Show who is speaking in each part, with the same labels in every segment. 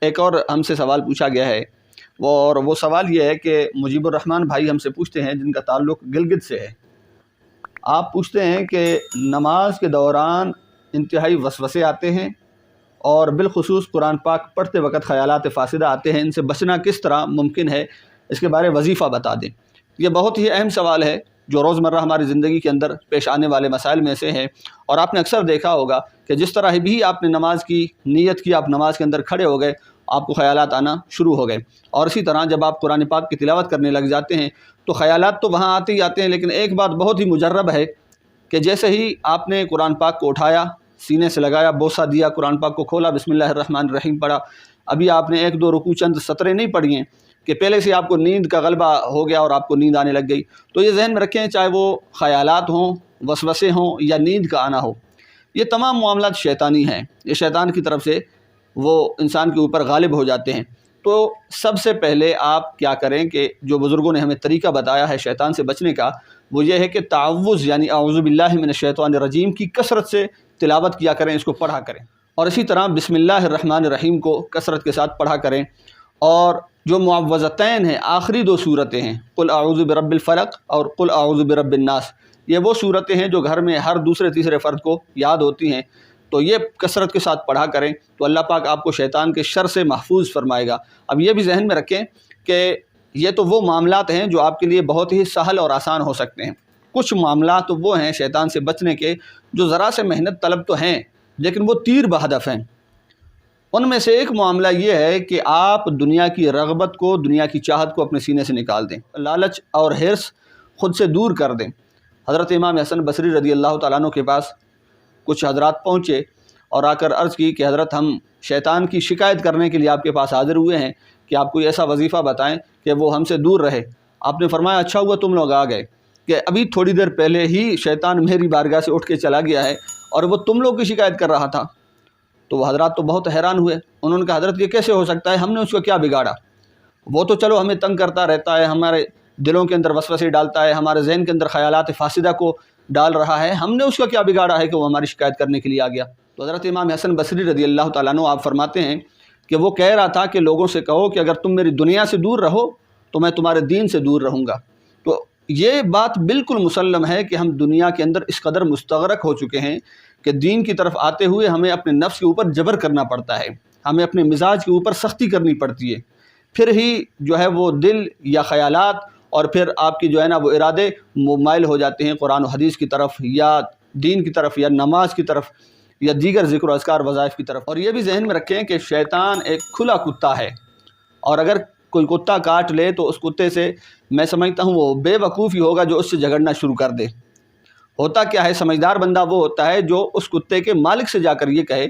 Speaker 1: ایک اور ہم سے سوال پوچھا گیا ہے، وہ سوال یہ ہے کہ مجیب الرحمن بھائی ہم سے پوچھتے ہیں، جن کا تعلق گلگت سے ہے۔ آپ پوچھتے ہیں کہ نماز کے دوران انتہائی وسوسے آتے ہیں اور بالخصوص قرآن پاک پڑھتے وقت خیالات فاسدہ آتے ہیں، ان سے بچنا کس طرح ممکن ہے، اس کے بارے وظیفہ بتا دیں۔ یہ بہت ہی اہم سوال ہے جو روزمرہ ہماری زندگی کے اندر پیش آنے والے مسائل میں سے ہے، اور آپ نے اکثر دیکھا ہوگا کہ جس طرح بھی آپ نے نماز کی نیت کی، آپ نماز کے اندر کھڑے ہو گئے، آپ کو خیالات آنا شروع ہو گئے، اور اسی طرح جب آپ قرآن پاک کی تلاوت کرنے لگ جاتے ہیں تو خیالات تو وہاں آتے ہی آتے ہیں، لیکن ایک بات بہت ہی مجرب ہے کہ جیسے ہی آپ نے قرآن پاک کو اٹھایا، سینے سے لگایا، بوسہ دیا، قرآن پاک کو کھولا، بسم اللہ الرحمن الرحیم پڑھا، ابھی آپ نے ایک دو رکوع چند سطریں نہیں پڑھی ہیں کہ پہلے سے آپ کو نیند کا غلبہ ہو گیا اور آپ کو نیند آنے لگ گئی۔ تو یہ ذہن میں رکھیں، چاہے وہ خیالات ہوں، وسوسے ہوں یا نیند کا آنا ہو، یہ تمام معاملات شیطانی ہیں، یہ شیطان کی طرف سے وہ انسان کے اوپر غالب ہو جاتے ہیں۔ تو سب سے پہلے آپ کیا کریں کہ جو بزرگوں نے ہمیں طریقہ بتایا ہے شیطان سے بچنے کا، وہ یہ ہے کہ تعوذ یعنی اعوذ باللہ من الشیطان الرجیم کی کثرت سے تلاوت کیا کریں، اس کو پڑھا کریں، اور اسی طرح بسم اللہ الرحمن الرحیم کو کثرت کے ساتھ پڑھا کریں۔ اور جو معوذتین ہیں، آخری دو صورتیں ہیں، قل اعوذ برب الفلق اور قل اعوذ برب الناس، یہ وہ صورتیں ہیں جو گھر میں ہر دوسرے تیسرے فرد کو یاد ہوتی ہیں، تو یہ کثرت کے ساتھ پڑھا کریں تو اللہ پاک آپ کو شیطان کے شر سے محفوظ فرمائے گا۔ اب یہ بھی ذہن میں رکھیں کہ یہ تو وہ معاملات ہیں جو آپ کے لیے بہت ہی سہل اور آسان ہو سکتے ہیں، کچھ معاملات تو وہ ہیں شیطان سے بچنے کے جو ذرا سے محنت طلب تو ہیں لیکن وہ تیر بہدف ہیں۔ ان میں سے ایک معاملہ یہ ہے کہ آپ دنیا کی رغبت کو، دنیا کی چاہت کو اپنے سینے سے نکال دیں، لالچ اور حرص خود سے دور کر دیں۔ حضرت امام حسن بصری رضی اللہ تعالیٰ عنہ کے پاس کچھ حضرات پہنچے اور آ کر عرض کی کہ حضرت ہم شیطان کی شکایت کرنے کے لیے آپ کے پاس حاضر ہوئے ہیں کہ آپ کوئی ایسا وظیفہ بتائیں کہ وہ ہم سے دور رہے۔ آپ نے فرمایا اچھا ہوا تم لوگ آ گئے کہ ابھی تھوڑی دیر پہلے ہی شیطان میری بارگاہ سے اٹھ کے چلا گیا ہے اور وہ تم لوگ کی شکایت کر رہا تھا۔ تو وہ حضرات تو بہت حیران ہوئے، انہوں نے کہا حضرت یہ کیسے ہو سکتا ہے، ہم نے اس کو کیا بگاڑا؟ وہ تو چلو ہمیں تنگ کرتا رہتا ہے، ہمارے دلوں کے اندر وسوسے ڈالتا ہے، ہمارے ذہن کے اندر خیالات فاسدہ کو ڈال رہا ہے، ہم نے اس کا کیا بگاڑا ہے کہ وہ ہماری شکایت کرنے کے لیے آ گیا؟ تو حضرت امام حسن بصری رضی اللہ تعالیٰ عنہ آپ فرماتے ہیں کہ وہ کہہ رہا تھا کہ لوگوں سے کہو کہ اگر تم میری دنیا سے دور رہو تو میں تمہارے دین سے دور رہوں گا۔ تو یہ بات بالکل مسلم ہے کہ ہم دنیا کے اندر اس قدر مستغرق ہو چکے ہیں کہ دین کی طرف آتے ہوئے ہمیں اپنے نفس کے اوپر جبر کرنا پڑتا ہے، ہمیں اپنے مزاج کے اوپر سختی کرنی پڑتی ہے، پھر ہی جو ہے وہ دل یا خیالات اور پھر آپ کی جو ہے نا وہ ارادے مائل ہو جاتے ہیں قرآن و حدیث کی طرف یا دین کی طرف یا نماز کی طرف یا دیگر ذکر و اذکار وظائف کی طرف۔ اور یہ بھی ذہن میں رکھیں کہ شیطان ایک کھلا کتا ہے، اور اگر کوئی کتا کاٹ لے تو اس کتے سے میں سمجھتا ہوں وہ بے وقوف ہی ہوگا جو اس سے جھگڑنا شروع کر دے۔ ہوتا کیا ہے، سمجھدار بندہ وہ ہوتا ہے جو اس کتے کے مالک سے جا کر یہ کہے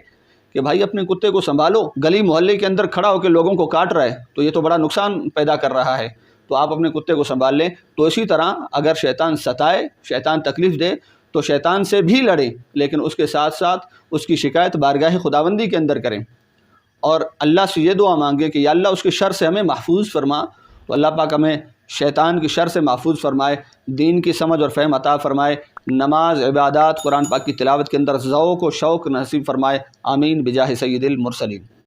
Speaker 1: کہ بھائی اپنے کتے کو سنبھالو، گلی محلے کے اندر کھڑا ہو کے لوگوں کو کاٹ رہا ہے تو یہ تو بڑا نقصان پیدا کر رہا ہے، تو آپ اپنے کتے کو سنبھال لیں۔ تو اسی طرح اگر شیطان ستائے، شیطان تکلیف دے تو شیطان سے بھی لڑیں، لیکن اس کے ساتھ ساتھ اس کی شکایت بارگاہ خداوندی کے اندر کریں، اور اللہ سے یہ دعا مانگے کہ یا اللہ اس کے شر سے ہمیں محفوظ فرما۔ تو اللہ پاک ہمیں شیطان کی شر سے محفوظ فرمائے، دین کی سمجھ اور فہم عطا فرمائے، نماز، عبادات، قرآن پاک کی تلاوت کے اندر ذوق و شوق نصیب فرمائے، آمین بجاہ سید المرسلین۔